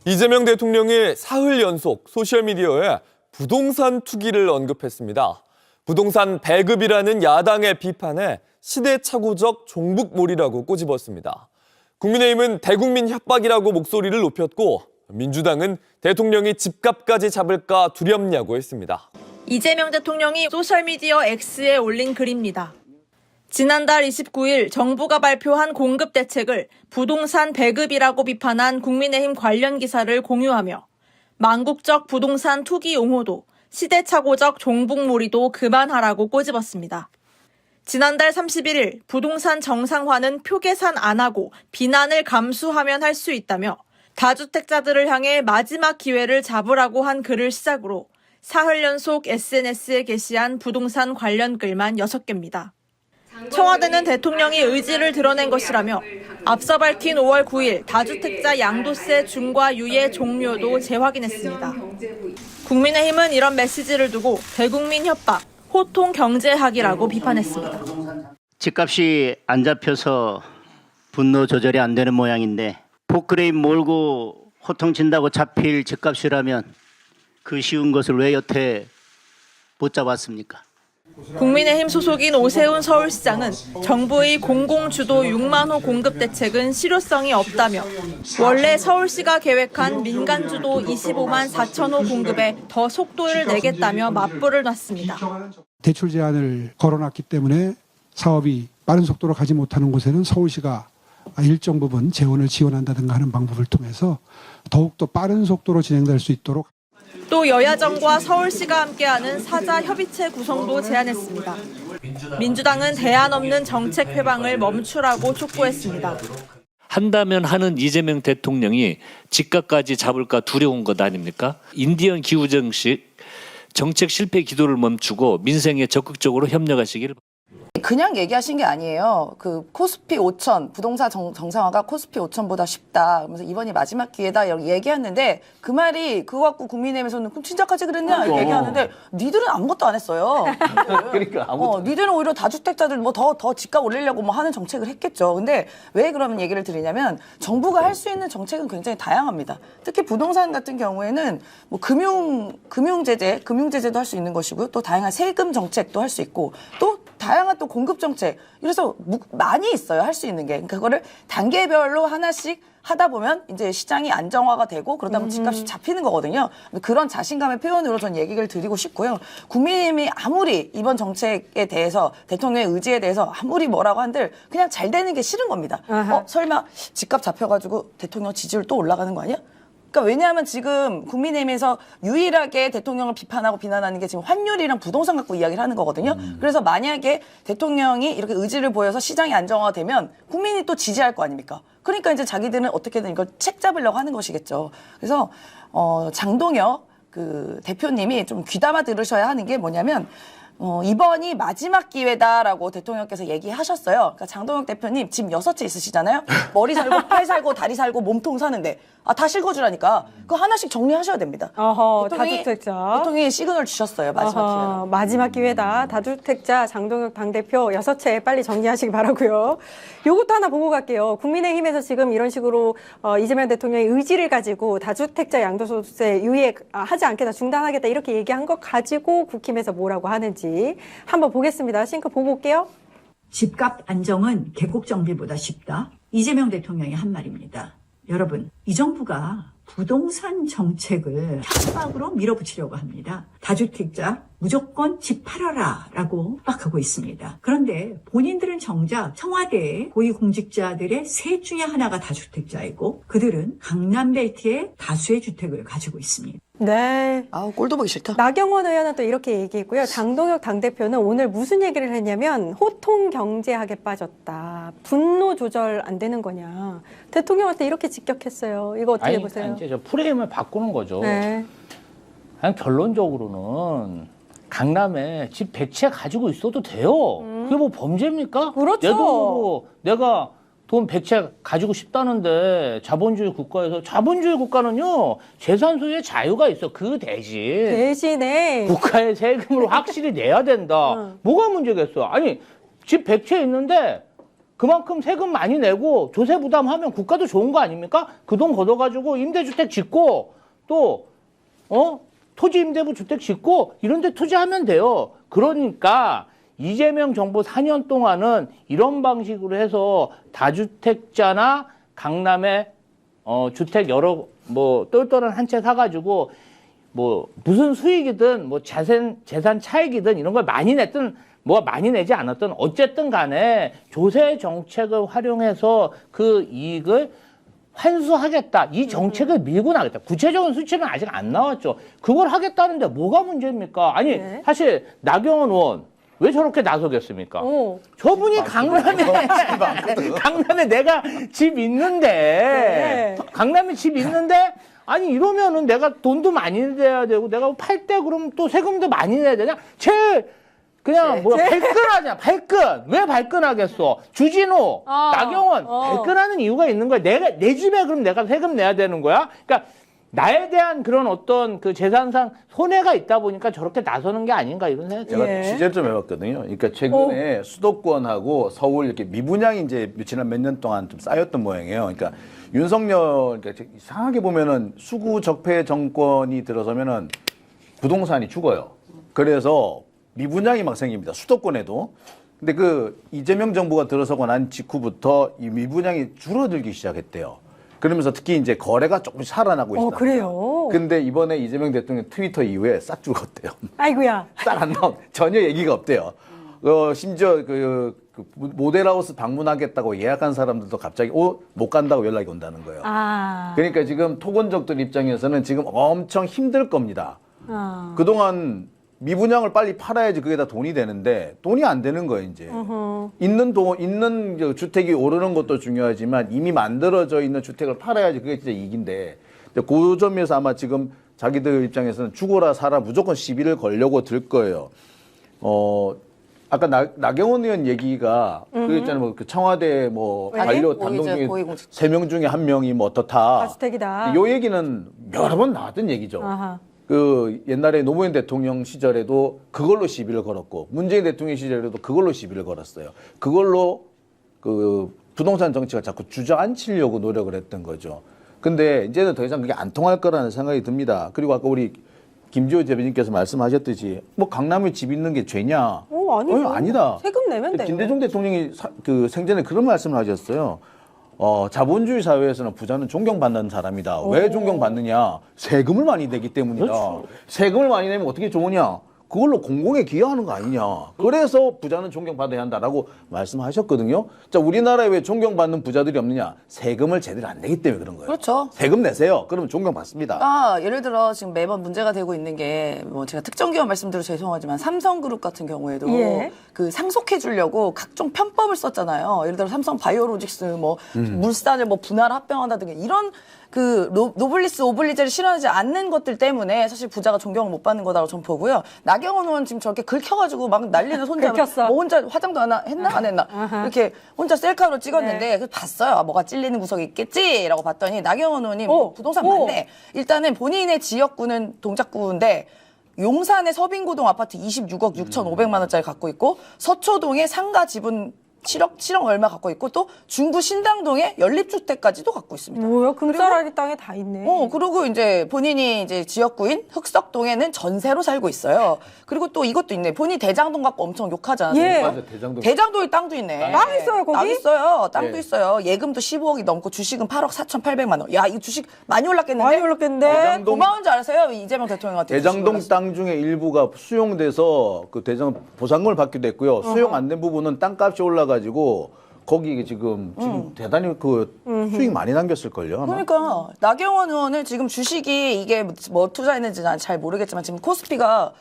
이재명 대통령이 사흘 연속 소셜미디어에 부동산 투기를 언급했습니다. 부동산 배급이라는 야당의 비판에 시대착오적 종북몰이라고 꼬집었습니다. 국민의힘은 대국민 협박이라고 목소리를 높였고 민주당은 대통령이 집값까지 잡을까 두렵냐고 했습니다. 이재명 대통령이 소셜미디어 X에 올린 글입니다. 지난달 29일 정부가 발표한 공급 대책을 부동산 배급이라고 비판한 국민의힘 관련 기사를 공유하며 망국적 부동산 투기 옹호도 시대착오적 종북몰이도 그만하라고 꼬집었습니다. 지난달 31일 부동산 정상화는 표계산 안 하고 비난을 감수하면 할 수 있다며 다주택자들을 향해 마지막 기회를 잡으라고 한 글을 시작으로 사흘 연속 SNS에 게시한 부동산 관련 글만 6개입니다. 청와대는 대통령이 의지를 드러낸 것이라며 앞서 밝힌 5월 9일 다주택자 양도세 중과 유예 종료도 재확인했습니다. 국민의힘은 이런 메시지를 두고 대국민 협박, 호통 경제학이라고 비판했습니다. 집값이 안 잡혀서 분노 조절이 안 되는 모양인데 포크레인 몰고 호통친다고 잡힐 집값이라면 그 쉬운 것을 왜 여태 못 잡았습니까? 국민의힘 소속인 오세훈 서울시장은 정부의 공공주도 6만 호 공급 대책은 실효성이 없다며 원래 서울시가 계획한 민간주도 25만 4천 호 공급에 더 속도를 내겠다며 맞불을 놨습니다. 대출 제한을 걸어놨기 때문에 사업이 빠른 속도로 가지 못하는 곳에는 서울시가 일정 부분 재원을 지원한다든가 하는 방법을 통해서 더욱더 빠른 속도로 진행될 수 있도록 또 여야정과 서울시가 함께하는 사자 협의체 구성도 제안했습니다. 민주당은 대안 없는 정책 회방을 멈추라고 촉구했습니다. 한다면 하는 이재명 대통령이 집값까지 잡을까 두려운 것 아닙니까? 인디언 기후정식 정책 실패 기도를 멈추고 민생에 적극적으로 협력하시기를 바랍니다. 그냥 얘기하신 게 아니에요. 그 코스피 5천 부동산 정상화가 코스피 5천보다 쉽다. 그러면서 이번이 마지막 기회다 이렇게 얘기했는데 그 말이 그거 갖고 국민의힘에서는 그럼 진작까지 그랬냐 이렇게 얘기하는데 니들은 아무것도 안 했어요. 그러니까 니들은 오히려 다주택자들 뭐 더 집값 올리려고 뭐 하는 정책을 했겠죠. 근데 왜 그러면 얘기를 드리냐면 정부가 할 수 있는 정책은 굉장히 다양합니다. 특히 부동산 같은 경우에는 뭐 금융제재도 할 수 있는 것이고요. 또 다양한 세금 정책도 할 수 있고 또 다양한 또 공급 정책 그래서 많이 있어요. 할 수 있는 게. 그러니까 그거를 단계별로 하나씩 하다 보면 이제 시장이 안정화가 되고 그러다 보면 집값이 잡히는 거거든요. 그런 자신감의 표현으로 전 얘기를 드리고 싶고요. 국민의힘이 아무리 이번 정책에 대해서 대통령의 의지에 대해서 아무리 뭐라고 한들 그냥 잘 되는 게 싫은 겁니다. 설마 집값 잡혀가지고 대통령 지지율 또 올라가는 거 아니야? 그러니까 왜냐하면 지금 국민의힘에서 유일하게 대통령을 비판하고 비난하는 게 지금 환율이랑 부동산 갖고 이야기를 하는 거거든요. 그래서 만약에 대통령이 이렇게 의지를 보여서 시장이 안정화되면 국민이 또 지지할 거 아닙니까? 그러니까 이제 자기들은 어떻게든 이걸 책 잡으려고 하는 것이겠죠. 그래서 장동혁 그 대표님이 좀 귀담아 들으셔야 하는 게 뭐냐면 이번이 마지막 기회다라고 대통령께서 얘기하셨어요. 그러니까 장동혁 대표님 집 6채 있으시잖아요. 머리 살고 팔 살고 다리 살고 몸통 사는데 다 실거주라니까 그거 하나씩 정리하셔야 됩니다. 다주택자. 대통령이 시그널 주셨어요. 마지막 기회다. 마지막 기회다. 다주택자 장동혁 당대표 6채 빨리 정리하시기 바라고요. 요것도 하나 보고 갈게요. 국민의힘에서 지금 이런 식으로 이재명 대통령의 의지를 가지고 다주택자 양도소득세 유예하지 않겠다, 중단하겠다 이렇게 얘기한 거 가지고 국힘에서 뭐라고 하는지 한번 보겠습니다. 싱크 보고 올게요. 집값 안정은 개국 정비보다 쉽다. 이재명 대통령이 한 말입니다. 여러분, 이 정부가 부동산 정책을 협박으로 밀어붙이려고 합니다. 다주택자 무조건 집 팔아라라고 협박하고 있습니다. 그런데 본인들은 정작 청와대의 고위공직자들의 셋 중에 하나가 다주택자이고 그들은 강남벨트에 다수의 주택을 가지고 있습니다. 네. 아우 꼴도 보기 싫다. 나경원 의원은 또 이렇게 얘기했고요. 장동혁 당대표는 오늘 무슨 얘기를 했냐면 호통 경제학에 빠졌다. 분노 조절 안 되는 거냐. 대통령한테 이렇게 직격했어요. 이거 어떻게 보세요? 이제 저 프레임을 바꾸는 거죠. 네. 그냥 결론적으로는 강남에 집 100채 가지고 있어도 돼요. 그게 뭐 범죄입니까? 그렇죠. 내 돈으로 내가 돈 100채 가지고 싶다는데 자본주의 국가에서 자본주의 국가는요 재산 소유의 자유가 있어. 그 대신에 국가의 세금을 확실히 내야 된다. 뭐가 문제겠어? 아니 집 100채 있는데 그만큼 세금 많이 내고 조세 부담하면 국가도 좋은 거 아닙니까? 그 돈 걷어가지고 임대주택 짓고 또 토지 임대부 주택 짓고 이런 데 투자하면 돼요. 그러니까 이재명 정부 4년 동안은 이런 방식으로 해서 다주택자나 강남에 주택 여러 똘똘한 한 채 사가지고 무슨 수익이든 재산 차익이든 이런 걸 많이 냈든 많이 내지 않았든 어쨌든 간에 조세 정책을 활용해서 그 이익을 환수하겠다. 이 정책을 밀고 나가겠다. 구체적인 수치는 아직 안 나왔죠. 그걸 하겠다는데 뭐가 문제입니까? 아니 네. 사실 나경원 의원 왜 저렇게 나서겠습니까? 저분이 강남에 내가 집 있는데 강남에 집 있는데 아니 이러면은 내가 돈도 많이 내야 되고 내가 팔 때 그럼 또 세금도 많이 내야 되냐? 제일 그냥 발끈하냐? 발끈. 왜 발끈하겠어? 주진우, 나경원 발끈하는 이유가 있는 거야. 내 집에 그럼 내가 세금 내야 되는 거야? 그러니까 나에 대한 그런 어떤 그 재산상 손해가 있다 보니까 저렇게 나서는 게 아닌가 이런 생각이 제가 들어요. 취재를 좀 해봤거든요. 그러니까 최근에 수도권하고 서울 이렇게 미분양이 이제 지난 몇 년 동안 좀 쌓였던 모양이에요. 그러니까 윤석열, 그러니까 이상하게 보면은 수구 적폐 정권이 들어서면은 부동산이 죽어요. 그래서 미분양이 막 생깁니다. 수도권에도. 근데 그 이재명 정부가 들어서고 난 직후부터 이 미분양이 줄어들기 시작했대요. 그러면서 특히 이제 거래가 조금씩 살아나고 있다. 그래요? 근데 이번에 이재명 대통령 트위터 이후에 싹 죽었대요. 아이고야. 싹 안 나온, 전혀 얘기가 없대요. 심지어 모델하우스 방문하겠다고 예약한 사람들도 갑자기 못 간다고 연락이 온다는 거예요. 그러니까 지금 토건족들 입장에서는 지금 엄청 힘들 겁니다. 그동안 미분양을 빨리 팔아야지 그게 다 돈이 되는데 돈이 안 되는 거예요, 이제. 있는 주택이 오르는 것도 중요하지만 이미 만들어져 있는 주택을 팔아야지 그게 진짜 이익인데 그 점에서 아마 지금 자기들 입장에서는 죽어라 살아 무조건 시비를 걸려고 들 거예요. 아까 나경원 의원 얘기가 그랬잖아요. 그 청와대 관료 단독 중에 3명 중에 1명이 어떻다. 다주택이다. 요 얘기는 여러 번 나왔던 얘기죠. 그 옛날에 노무현 대통령 시절에도 그걸로 시비를 걸었고 문재인 대통령 시절에도 그걸로 시비를 걸었어요. 그걸로 그 부동산 정치가 자꾸 주저앉히려고 노력을 했던 거죠. 근데 이제는 더 이상 그게 안 통할 거라는 생각이 듭니다. 그리고 아까 우리 김지호 대변인께서 말씀하셨듯이 강남에 집 있는 게 죄냐? 아니죠. 아니다. 세금 내면 돼요. 김대중 대통령이 생전에 그런 말씀을 하셨어요. 자본주의 사회에서는 부자는 존경받는 사람이다. 왜 존경받느냐? 세금을 많이 내기 때문이다. 그렇죠. 세금을 많이 내면 어떻게 좋으냐? 그걸로 공공에 기여하는 거 아니냐. 그래서 부자는 존경받아야 한다라고 말씀하셨거든요. 자, 우리나라에 왜 존경받는 부자들이 없느냐? 세금을 제대로 안 내기 때문에 그런 거예요. 그렇죠. 세금 내세요. 그러면 존경받습니다. 예를 들어 지금 매번 문제가 되고 있는 게 제가 특정 기업 말씀드려 죄송하지만 삼성그룹 같은 경우에도 그 상속해 주려고 각종 편법을 썼잖아요. 예를 들어 삼성 바이오로직스 물산을 분할 합병한다든가 이런 그 노블리스 오블리제를 실현하지 않는 것들 때문에 사실 부자가 존경을 못 받는 거다라고 저는 보고요. 나경원 의원 지금 저렇게 긁혀가지고 막 난리는 혼자 혼자 화장도 했나 안 했나 이렇게 혼자 셀카로 찍었는데 그래서 봤어요. 뭐가 찔리는 구석이 있겠지라고 봤더니 나경원 의원이 부동산 맞네. 일단은 본인의 지역구는 동작구인데 용산의 서빙고동 아파트 26억 6,500만 원짜리 갖고 있고 서초동의 상가 지분 7억 얼마 갖고 있고 또 중구 신당동에 연립주택까지도 갖고 있습니다. 뭐야? 금싸라기 땅에 다 있네. 그리고 이제 본인이 이제 지역구인 흑석동에는 전세로 살고 있어요. 그리고 또 이것도 있네. 본인이 대장동 갖고 엄청 욕하잖아요. 맞아, 대장동에 땅도 있네. 땅 있어요, 거기? 땅 있어요. 땅도 있어요. 예금도 15억이 넘고 주식은 8억 4,800만 원. 야, 이 주식 많이 올랐겠는데? 많이 올랐겠는데? 고마운 줄 알았어요. 이재명 대통령한테. 대장동 땅 중에 일부가 수용돼서 그 보상금을 받기도 했고요. 수용 안 된 부분은 땅값이 올라가지고 거기 지금 대단히 그 수익 많이 남겼을걸요. 아마. 그러니까 나경원 의원은 지금 주식이 이게 뭐 투자했는지 난 잘 모르겠지만 지금 코스피가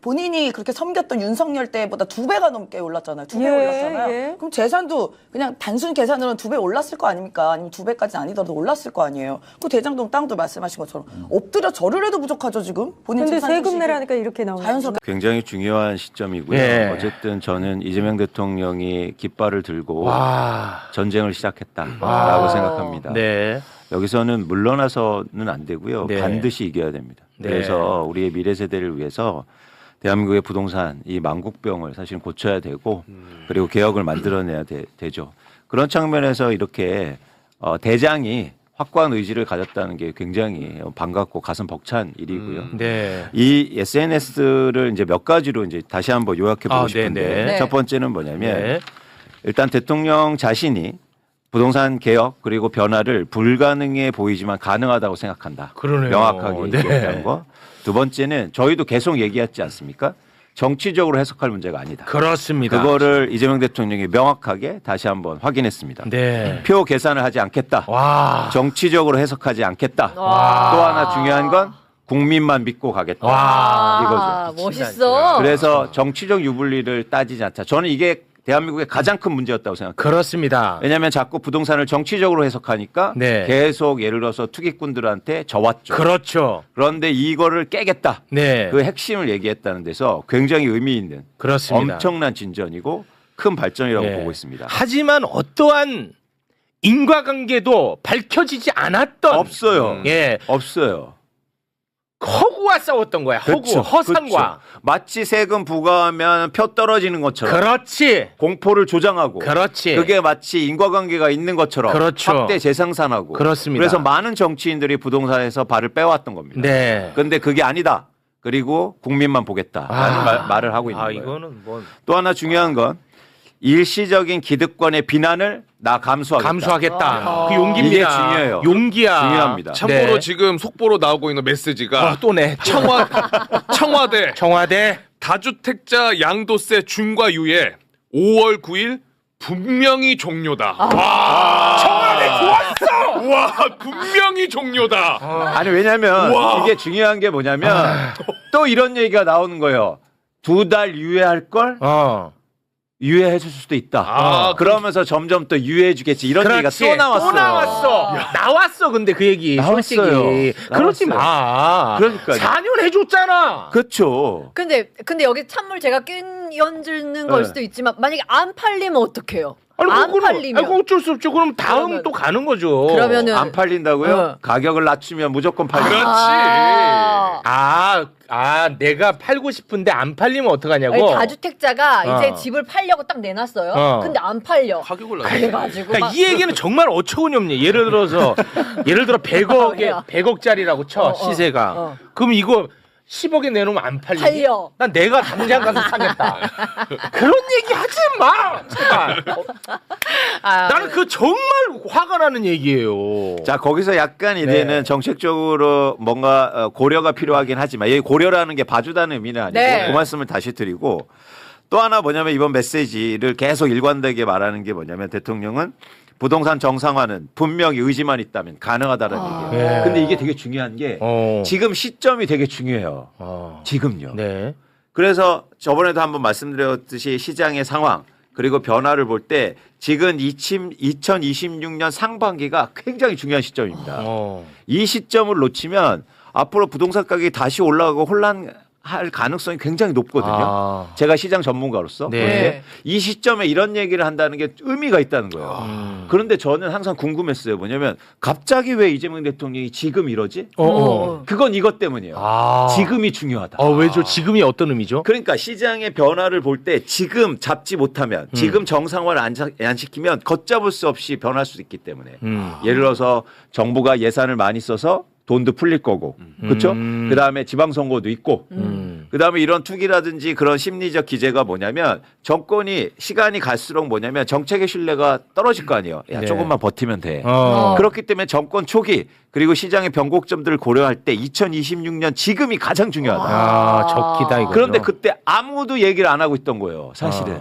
본인이 그렇게 섬겼던 윤석열 때보다 2배가 넘게 올랐잖아요. 2배 올랐잖아요. 그럼 재산도 그냥 단순 계산으로는 2배 올랐을 거 아닙니까? 아니면 2배까지는 아니더라도 올랐을 거 아니에요. 그 대장동 땅도 말씀하신 것처럼 엎드려 절을 해도 부족하죠 지금. 본인 근데 재산 세금 주식이. 내라니까 이렇게 나오네. 자연스럽게. 굉장히 중요한 시점이고요. 예. 어쨌든 저는 이재명 대통령이 깃발을 들고 전쟁을 시작했다라고 생각합니다. 네. 여기서는 물러나서는 안 되고요. 네. 반드시 이겨야 됩니다. 네. 그래서 우리의 미래 세대를 위해서 대한민국의 부동산 이 망국병을 사실 고쳐야 되고 그리고 개혁을 만들어내야 되죠. 그런 측면에서 이렇게 대장이 확고한 의지를 가졌다는 게 굉장히 반갑고 가슴 벅찬 일이고요. 네. 이 SNS를 이제 몇 가지로 이제 다시 한번 요약해 보고 싶은데 네네. 첫 번째는 뭐냐면 네. 일단 대통령 자신이 부동산 개혁 그리고 변화를 불가능해 보이지만 가능하다고 생각한다. 그러네요. 명확하게 네. 얘기한 거. 두 번째는 저희도 계속 얘기했지 않습니까? 정치적으로 해석할 문제가 아니다. 그렇습니다. 그거를 이재명 대통령이 명확하게 다시 한번 확인했습니다. 네. 표 계산을 하지 않겠다. 와. 정치적으로 해석하지 않겠다. 와. 또 하나 중요한 건 국민만 믿고 가겠다. 와. 이거죠. 멋있어. 그래서 정치적 유불리를 따지지 않자. 저는 이게 대한민국의 가장 큰 문제였다고 생각해요. 그렇습니다. 왜냐하면 자꾸 부동산을 정치적으로 해석하니까 네. 계속 예를 들어서 투기꾼들한테 져왔죠. 그렇죠. 그런데 이거를 깨겠다. 네. 그 핵심을 얘기했다는 데서 굉장히 의미 있는 그렇습니다. 엄청난 진전이고 큰 발전이라고 네. 보고 있습니다. 하지만 어떠한 인과관계도 밝혀지지 않았던 없어요. 예. 없어요. 허구와 싸웠던 거야. 허구, 그렇죠. 허상과. 그렇죠. 마치 세금 부과하면 표 떨어지는 것처럼 그렇지. 공포를 조장하고 그렇지. 그게 마치 인과관계가 있는 것처럼 그렇죠. 확대 재생산하고 그렇습니다. 그래서 많은 정치인들이 부동산에서 발을 빼왔던 겁니다. 네. 그런데 그게 아니다. 그리고 국민만 보겠다라는 말을 하고 있는 거예요. 이거는 뭐 또 하나 중요한 건 일시적인 기득권의 비난을 나 감수하겠다. 감수하겠다. 그 용기입니다. 이게 중요해요. 용기야. 중요합니다. 참고로 네. 지금 속보로 나오고 있는 메시지가 또네. 청와대 청와대 다주택자 양도세 중과 유예 5월 9일 분명히 종료다. 와, 청와대 좋았어. 와, 분명히 종료다. 아니 왜냐면 우와. 이게 중요한 게 뭐냐면 또 이런 얘기가 나오는 거예요. 2달 유예할 걸 유예해 줄 수도 있다. 아, 그러면서 점점 또 유예해 주겠지. 이런 얘기가 그렇지. 또 나왔어요. 또 나왔어. 나왔어. 근데 그 얘기 나왔어요. 솔직히 그러지 마. 그러니까요. 4년 해줬잖아. 그렇죠. 근데 여기 찬물 제가 끼얹는 걸 네. 수도 있지만 만약에 안 팔리면 어떡해요? 아니, 안 그거는- 팔리면 아니, 어쩔 수 없죠. 그럼 다음 그러면- 또 가는 거죠. 그러면은 안 팔린다고요? 가격을 낮추면 무조건 팔린다. 아, 내가 팔고 싶은데 안 팔리면 어떡하냐고. 아니, 다주택자가 이제 어. 집을 팔려고 딱 내놨어요. 어. 근데 안 팔려. 가격을 그래가지고 그러니까 막 이 얘기는 정말 어처구니 없네. 예를 들어 100억에 왜요? 100억짜리라고 쳐 시세가. 그럼 이거 10억에 내놓으면 안 팔리니? 팔려. 난 내가 당장 가서 사겠다. 그런 얘기 하지 마. 제발. 나는 그 정말 화가 나는 얘기예요. 자 거기서 약간 이제는 정책적으로 뭔가 고려가 필요하긴 하지만 이 고려라는 게 봐주다는 의미는 아니고 네. 그 말씀을 다시 드리고 또 하나 뭐냐면 이번 메시지를 계속 일관되게 말하는 게 뭐냐면 대통령은 부동산 정상화는 분명히 의지만 있다면 가능하다는 얘기예요. 네. 근데 이게 되게 중요한 게 지금 시점이 되게 중요해요. 지금요. 네. 그래서 저번에도 한번 말씀드렸듯이 시장의 상황 그리고 변화를 볼 때 지금 2026년 상반기가 굉장히 중요한 시점입니다. 이 시점을 놓치면 앞으로 부동산 가격이 다시 올라가고 혼란할 가능성이 굉장히 높거든요. 제가 시장 전문가로서. 네. 그런데 이 시점에 이런 얘기를 한다는 게 의미가 있다는 거예요. 그런데 저는 항상 궁금했어요. 뭐냐면 갑자기 왜 이재명 대통령이 지금 이러지? 그건 이것 때문이에요. 지금이 중요하다. 왜죠? 지금이 어떤 의미죠? 그러니까 시장의 변화를 볼 때 지금 잡지 못하면 지금 정상화를 안 시키면 걷잡을 수 없이 변할 수 있기 때문에 예를 들어서 정부가 예산을 많이 써서 돈도 풀릴 거고 그렇죠? 그다음에 지방선거도 있고 그다음에 이런 투기라든지 그런 심리적 기제가 뭐냐면 정권이 시간이 갈수록 뭐냐면 정책의 신뢰가 떨어질 거 아니에요. 야, 네. 조금만 버티면 돼. 그렇기 때문에 정권 초기 그리고 시장의 변곡점들을 고려할 때 2026년 지금이 가장 중요하다. 적기다 이거. 그런데 그때 아무도 얘기를 안 하고 있던 거예요. 사실은.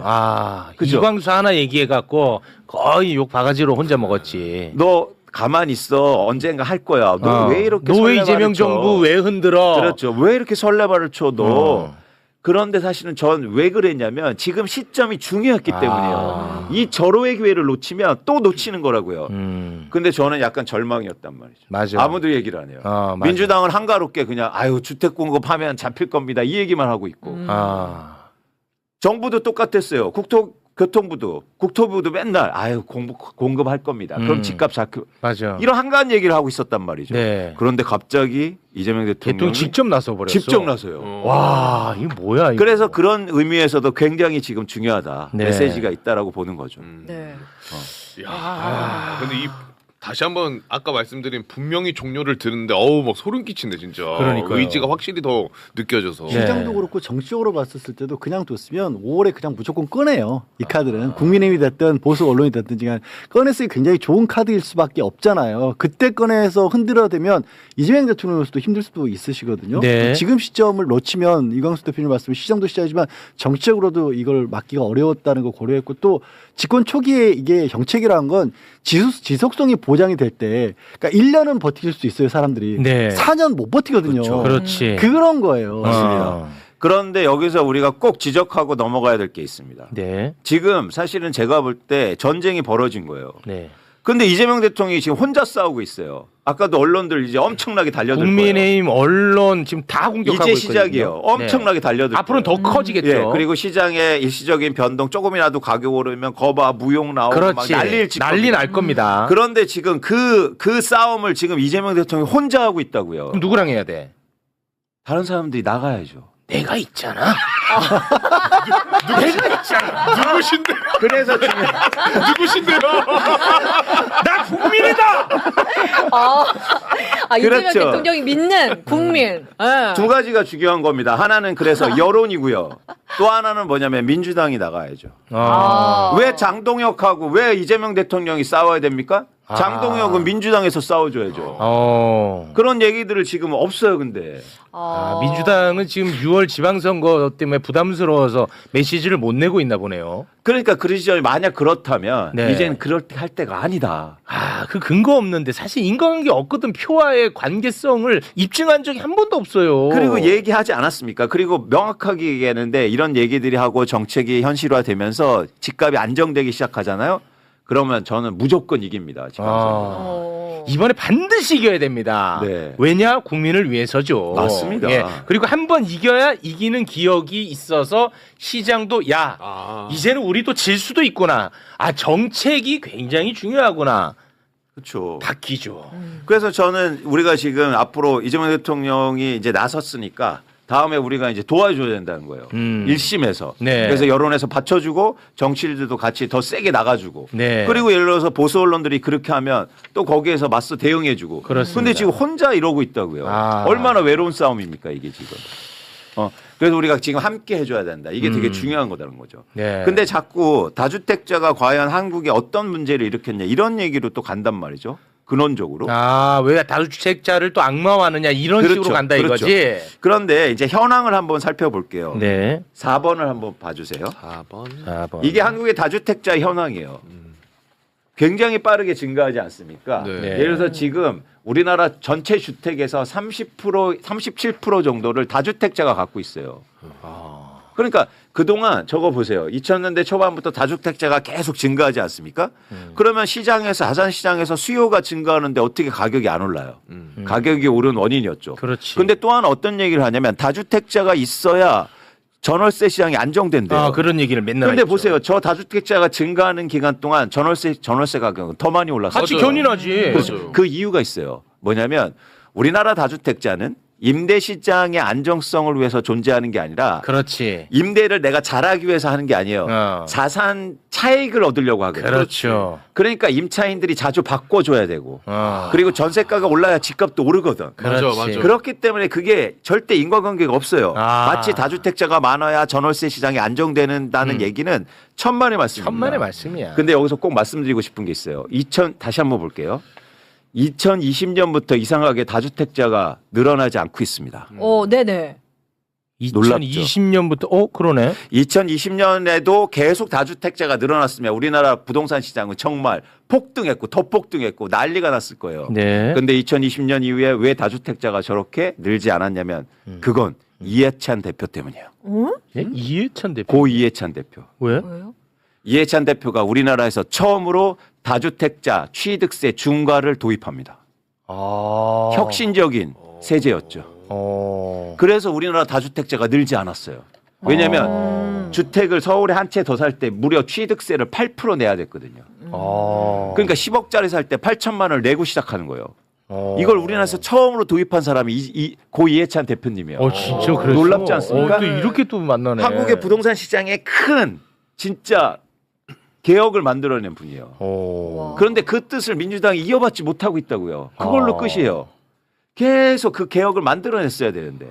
그죠? 이광수 하나 얘기해갖고 거의 욕 바가지로 혼자 먹었지. 너 가만히 있어. 언젠가 할 거야. 너 왜 이렇게 너 왜 설레발을 이재명 쳐? 정부 왜 흔들어? 그렇죠. 왜 이렇게 설레발을 쳐 너? 그런데 사실은 전 왜 그랬냐면 지금 시점이 중요했기 때문이에요. 이 절호의 기회를 놓치면 또 놓치는 거라고요. 근데 저는 약간 절망이었단 말이죠. 맞아. 아무도 얘기를 안 해요. 맞아. 민주당은 한가롭게 그냥 아유 주택 공급하면 잡힐 겁니다. 이 얘기만 하고 있고. 정부도 똑같았어요. 교통부도 국토부도 맨날 아유 공급할 겁니다. 그럼 집값 잡고 맞아. 이런 한가한 얘기를 하고 있었단 말이죠. 네. 그런데 갑자기 이재명 대통령이 직접 나서 버렸어. 직접 나서요. 와, 이거 뭐야? 이거. 그래서 그런 의미에서도 굉장히 지금 중요하다. 네. 메시지가 있다라고 보는 거죠. 네. 근데 이 다시 한번 아까 말씀드린 분명히 종료를 들었는데 어우 막 소름 끼친데 진짜. 그러니까요. 의지가 확실히 더 느껴져서. 네. 시장도 그렇고 정치적으로 봤었을 때도 그냥 뒀으면 5월에 그냥 무조건 꺼내요. 이 카드는 국민의힘이 됐든 보수 언론이 됐든 지간 꺼냈으니 굉장히 좋은 카드일 수밖에 없잖아요. 그때 꺼내서 흔들어대면 이재명 대통령으로서도 힘들 수도 있으시거든요. 네. 지금 시점을 놓치면 이광수 대표님 말씀 시장도 시장이지만 정치적으로도 이걸 막기가 어려웠다는 거 고려했고 또 집권 초기에 이게 정책이라는 건 지속성이 보장이 될 때 그러니까 1년은 버틸 수 있어요 사람들이. 네. 4년 못 버티거든요. 그렇지. 그런 거예요. 맞습니다. 그런데 여기서 우리가 꼭 지적하고 넘어가야 될 게 있습니다. 네. 지금 사실은 제가 볼 때 전쟁이 벌어진 거예요. 네. 근데 이재명 대통령이 지금 혼자 싸우고 있어요. 아까도 언론들 이제 엄청나게 달려들 거예요. 국민의힘 언론 지금 다 공격하고 이제 시작이에요. 있거든요. 엄청나게 네. 달려들 앞으로는 더 커지겠죠. 예, 그리고 시장의 일시적인 변동 조금이라도 가격 오르면 거봐 무용 나오고 막 그렇지. 난리 날 겁니다. 그런데 지금 그 싸움을 지금 이재명 대통령이 혼자 하고 있다고요. 그럼 누구랑 해야 돼? 다른 사람들이 나가야죠. 내가 있잖아. 내가 있잖아. 누구신데? 그래서 누구신데요? 나 국민이다. 이재명 그렇죠. 대통령이 믿는 국민. 예. 두 가지가 중요한 겁니다. 하나는 그래서 여론이고요. 또 하나는 뭐냐면 민주당이 나가야죠. 왜 장동혁하고 왜 이재명 대통령이 싸워야 됩니까? 장동혁은 민주당에서 싸워줘야죠. 그런 얘기들을 지금 없어요, 근데. 민주당은 지금 6월 지방선거 때문에 부담스러워서 메시지를 못 내고 있나 보네요. 그러니까 그 시절이 만약 그렇다면 네. 이제는 그럴 때 할 때가 아니다. 그 근거 없는데 사실 인과관계 없거든. 표와의 관계성을 입증한 적이 한 번도 없어요. 그리고 얘기하지 않았습니까? 그리고 명확하게 얘기하는데 이런 얘기들이 하고 정책이 현실화되면서 집값이 안정되기 시작하잖아요. 그러면 저는 무조건 이깁니다. 이번에 반드시 이겨야 됩니다. 네. 왜냐? 국민을 위해서죠. 맞습니다. 예. 그리고 한 번 이겨야 이기는 기억이 있어서 시장도 이제는 우리도 질 수도 있구나. 정책이 굉장히 중요하구나. 그렇죠. 바뀌죠. 그래서 저는 우리가 지금 앞으로 이재명 대통령이 이제 나섰으니까 다음에 우리가 이제 도와줘야 된다는 거예요. 1심에서. 네. 그래서 여론에서 받쳐주고 정치인들도 같이 더 세게 나가주고. 네. 그리고 예를 들어서 보수 언론들이 그렇게 하면 또 거기에서 맞서 대응해주고. 그렇습니다. 근데 지금 혼자 이러고 있다고요. 얼마나 외로운 싸움입니까 이게 지금. 그래서 우리가 지금 함께 해줘야 된다. 이게 되게 중요한 거다는 거죠. 네. 근데 자꾸 다주택자가 과연 한국에 어떤 문제를 일으켰냐 이런 얘기로 또 간단 말이죠. 근원적으로. 왜 다주택자를 또 악마화하느냐 이런 그렇죠. 식으로 간다 그렇죠. 이거지. 그런데 이제 현황을 한번 살펴볼게요. 네. 4번을 한번 봐주세요. 4번. 이게 한국의 다주택자 현황이에요. 굉장히 빠르게 증가하지 않습니까? 네. 예를 들어서 지금 우리나라 전체 주택에서 37% 정도를 다주택자가 갖고 있어요. 그러니까 그동안 저거 보세요. 2000년대 초반부터 다주택자가 계속 증가하지 않습니까? 그러면 시장에서 아산시장에서 수요가 증가하는데 어떻게 가격이 안 올라요? 가격이 오른 원인이었죠. 그렇지. 근데 또 하나 어떤 얘기를 하냐면 다주택자가 있어야 전월세 시장이 안정된대요. 그런 얘기를 맨날 근데 했죠. 보세요. 저 다주택자가 증가하는 기간 동안 전월세 가격은 더 많이 올랐어요. 같이 견인하지. 그렇죠. 그 이유가 있어요. 뭐냐면 우리나라 다주택자는 임대 시장의 안정성을 위해서 존재하는 게 아니라 그렇지. 임대를 내가 잘하기 위해서 하는 게 아니에요. 자산 차익을 얻으려고 하거든요. 그렇죠. 그러니까 임차인들이 자주 바꿔줘야 되고 그리고 전세가가 올라야 집값도 오르거든. 그렇지. 그렇기 때문에 그게 절대 인과관계가 없어요. 마치 다주택자가 많아야 전월세 시장이 안정되는다는 얘기는 천만의 말씀입니다. 천만의 말씀이야. 근데 여기서 꼭 말씀드리고 싶은 게 있어요. 다시 한번 볼게요. 2020년부터 이상하게 다주택자가 늘어나지 않고 있습니다. 네네. 2020년부터 그러네. 2020년에도 계속 다주택자가 늘어났으면 우리나라 부동산 시장은 정말 폭등했고 더 폭등했고 난리가 났을 거예요. 네. 근데 2020년 이후에 왜 다주택자가 저렇게 늘지 않았냐면 그건 이해찬 대표 때문이에요. 예? 이해찬 대표. 고 이해찬 대표. 왜? 이해찬 대표가 우리나라에서 처음으로 다주택자 취득세 중과를 도입합니다. 혁신적인 세제였죠. 그래서 우리나라 다주택자가 늘지 않았어요. 왜냐하면 주택을 서울에 한 채 더 살 때 무려 취득세를 8% 내야 됐거든요. 그러니까 10억짜리 살 때 8천만 원을 내고 시작하는 거예요. 이걸 우리나라에서 처음으로 도입한 사람이 고 이해찬 대표님이에요. 진짜 그래서 놀랍지 않습니까? 또 이렇게 또 만나네. 한국의 부동산 시장에 큰 진짜 개혁을 만들어낸 분이에요. 그런데 그 뜻을 민주당이 이어받지 못하고 있다고요. 그걸로 끝이에요. 계속 그 개혁을 만들어냈어야 되는데.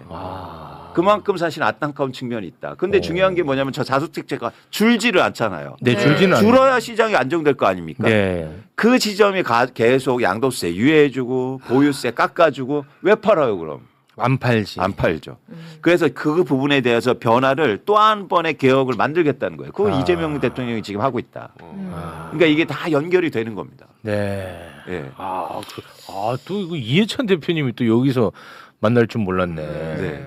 그만큼 사실 안타까운 측면이 있다. 근데 중요한 게 뭐냐면 저 다주택자가 줄지를 않잖아요. 네, 줄지는 줄어야 시장이 안정될 거 아닙니까? 네. 그 지점이 계속 양도세 유예해주고 보유세 깎아주고 왜 팔아요 그럼? 안 팔지. 안 팔죠. 그래서 그 부분에 대해서 변화를 또 한 번의 개혁을 만들겠다는 거예요. 그거 이재명 대통령이 지금 하고 있다. 그러니까 이게 다 연결이 되는 겁니다. 네. 예. 또 이거 이해찬 대표님이 또 여기서 만날 줄 몰랐네. 네.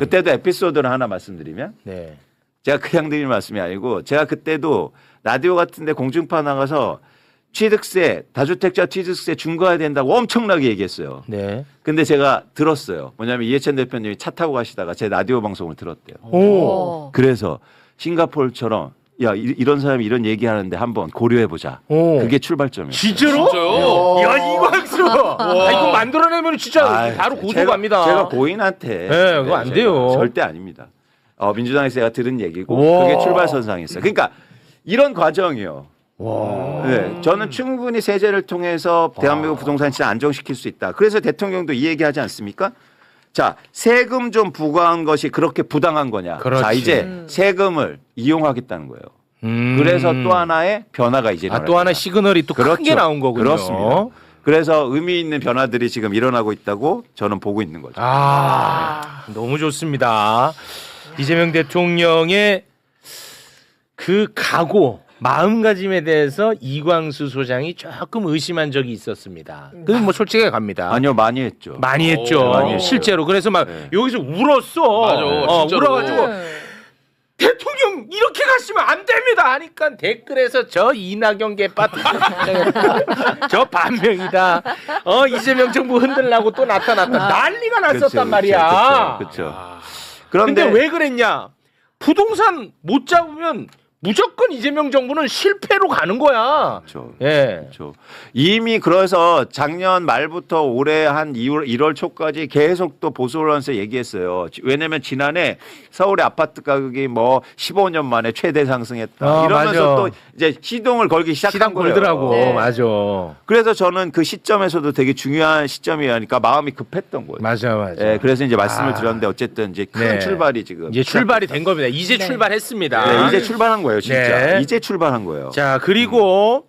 그때도 에피소드를 하나 말씀드리면 네. 제가 그냥 드릴 말씀이 아니고 제가 그때도 라디오 같은데 공중파 나가서 취득세, 다주택자 취득세 중과해야 된다고 엄청나게 얘기했어요. 네. 근데 제가 들었어요. 뭐냐면 이해찬 대표님이 차 타고 가시다가 제 라디오 방송을 들었대요. 그래서 싱가포르처럼 야 이런 사람이 이런 얘기하는데 한번 고려해보자. 그게 출발점이에요. 진짜로? 야 이광수. 이거 만들어내면 진짜 바로 고소 갑니다. 제가 고인한테 네, 그거 안 돼요. 절대 아닙니다. 민주당에서 제가 들은 얘기고 그게 출발선상이었어요. 그러니까 이런 과정이요. 네, 저는 충분히 세제를 통해서 대한민국 부동산 시장 안정시킬 수 있다. 그래서 대통령도 이 얘기하지 않습니까? 자, 세금 좀 부과한 것이 그렇게 부당한 거냐? 그렇지. 자, 이제 세금을 이용하겠다는 거예요. 그래서 또 하나의 변화가 이제 또 하나 시그널이 또 그렇죠. 크게 나온 거군요. 그렇습니다. 그래서 의미 있는 변화들이 지금 일어나고 있다고 저는 보고 있는 거죠. 너무 좋습니다. 이재명 대통령의 그 각오, 마음가짐에 대해서 이광수 소장이 조금 의심한 적이 있었습니다. 그건 뭐 솔직하게 갑니다. 아니요, 많이 했죠. 많이 했죠. 많이 했죠. 실제로. 그래서 막 여기서 울었어. 맞아, 진짜로. 울어가지고 대통령 이렇게 가시면 안 됩니다 하니까 댓글에서 저 이낙연 개빠트 저 반명이다. 이재명 정부 흔들라고 또 나타났다. 난리가 났었단 말이야. 그렇죠. 그런데 왜 그랬냐? 부동산 못 잡으면 무조건 이재명 정부는 실패로 가는 거야. 그렇죠. 예. 그렇죠. 이미 그래서 작년 말부터 올해 한 1월 초까지 계속 또 보수 언론에서 얘기했어요. 왜냐면 지난해 서울의 아파트 가격이 뭐 15년 만에 최대 상승했다. 이러면서 맞아. 또 이제 시동을 걸기 시작한 시당 거예요. 걸더라고. 네. 맞아. 그래서 저는 그 시점에서도 되게 중요한 시점이니까 마음이 급했던 거예요. 맞아. 예, 그래서 이제 말씀을 드렸는데 어쨌든 이제 큰 네. 출발이 지금 이제 출발이 된 겁니다. 이제 네. 출발했습니다. 네, 이제 출발한 거예요, 진짜. 네. 이제 출발한 거예요. 자, 그리고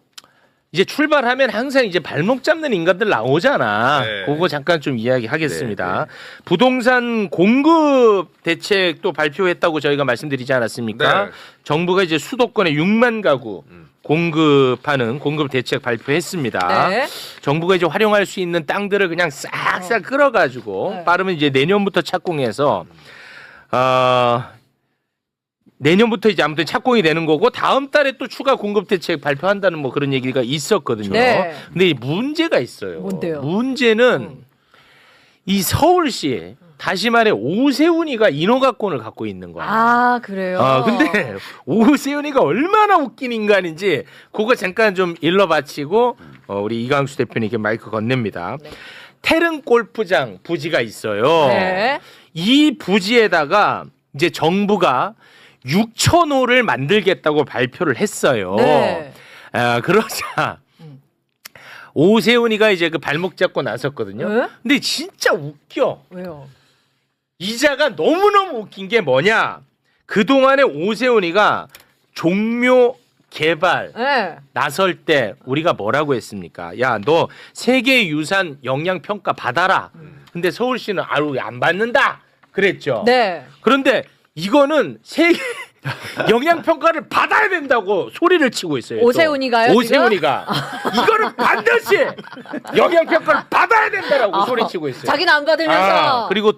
이제 출발하면 항상 이제 발목 잡는 인간들 나오잖아. 네. 그거 잠깐 좀 이야기하겠습니다. 네, 부동산 공급 대책도 발표했다고 저희가 말씀드리지 않았습니까? 네. 정부가 이제 수도권에 6만 가구 공급하는 공급 대책 발표했습니다. 네. 정부가 이제 활용할 수 있는 땅들을 그냥 싹싹 끌어가지고 네. 빠르면 이제 내년부터 착공해서 내년부터 이제 아무튼 착공이 되는 거고 다음 달에 또 추가 공급 대책 발표한다는 뭐 그런 얘기가 있었거든요. 네. 근데 이 문제가 있어요. 뭔데요? 문제는 이 서울시 다시 말해 오세훈이가 인허가권을 갖고 있는 거야. 그래요? 근데 오세훈이가 얼마나 웃긴 인간인지 그거 잠깐 좀 일러 바치고 우리 이광수 대표님께 마이크 건넵니다. 네. 태릉 골프장 부지가 있어요. 네. 이 부지에다가 이제 정부가 6,000호를 만들겠다고 발표를 했어요. 네. 그러자 오세훈이가 이제 그 발목 잡고 나섰거든요. 네? 근데 진짜 웃겨. 왜요? 이자가 너무너무 웃긴 게 뭐냐? 그동안에 오세훈이가 종묘 개발 네. 나설 때 우리가 뭐라고 했습니까? 야, 너 세계유산 영향평가 받아라. 근데 서울시는 왜 안 받는다. 그랬죠. 네. 그런데 이거는 세계 영향평가를 받아야 된다고 소리를 치고 있어요. 또. 오세훈이가요, 오세훈이가 이거는 반드시 영향평가를 받아야 된다라고 소리 치고 있어요. 자기는 안 받으면서. 그리고